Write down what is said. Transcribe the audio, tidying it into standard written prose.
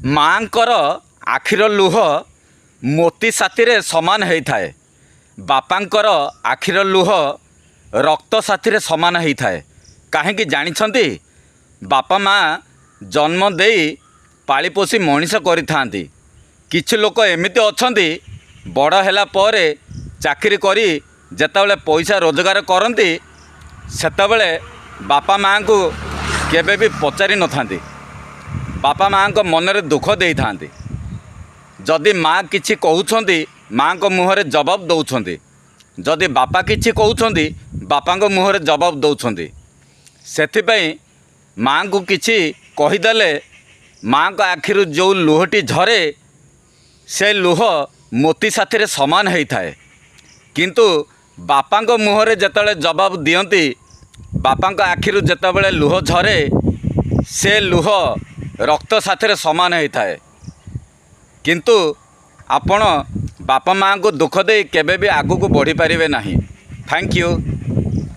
ମାଆଙ୍କର ଆଖିର ଲୁହ ମୋତି ସାଥିରେ ସମାନ ହେଇଥାଏ। ବାପାଙ୍କର ଆଖିର ଲୁହ ରକ୍ତ ସାଥିରେ ସମାନ ହେଇଥାଏ। କାହିଁକି ଜାଣିଛନ୍ତି? ବାପା ମା ଜନ୍ମ ଦେଇ ପାଳିପୋଷି ମଣିଷ କରିଥାନ୍ତି। କିଛି ଲୋକ ଏମିତି ଅଛନ୍ତି ବଡ଼ ହେଲା ପରେ ଚାକିରି କରି ଯେତେବେଳେ ପଇସା ରୋଜଗାର କରନ୍ତି ସେତେବେଳେ ବାପା ମାଆଙ୍କୁ କେବେ ବି ପଚାରି ନଥାନ୍ତି। ବାପା ମାଆଙ୍କ ମନରେ ଦୁଃଖ ଦେଇଥାନ୍ତି। ଯଦି ମା କିଛି କହୁଛନ୍ତି ମାଆଙ୍କ ମୁହଁରେ ଜବାବ ଦେଉଛନ୍ତି, ଯଦି ବାପା କିଛି କହୁଛନ୍ତି ବାପାଙ୍କ ମୁହଁରେ ଜବାବ ଦେଉଛନ୍ତି। ସେଥିପାଇଁ ମାଆଙ୍କୁ କିଛି କହିଦେଲେ ମାଆଙ୍କ ଆଖିରୁ ଯେଉଁ ଲୁହଟି ଝରେ ସେ ଲୁହ ମୋତି ସାଥିରେ ସମାନ ହେଇଥାଏ। କିନ୍ତୁ ବାପାଙ୍କ ମୁହଁରେ ଯେତେବେଳେ ଜବାବ ଦିଅନ୍ତି, ବାପାଙ୍କ ଆଖିରୁ ଯେତେବେଳେ ଲୁହ ଝରେ ସେ ଲୁହ ରକ୍ତ ସାଥିରେ ସମାନ ହେଇଥାଏ। କିନ୍ତୁ ଆପଣ ବାପା ମାଆଙ୍କୁ ଦୁଃଖ ଦେଇ କେବେ ବି ଆଗକୁ ବଢ଼ିପାରିବେ ନାହିଁ। Thank you.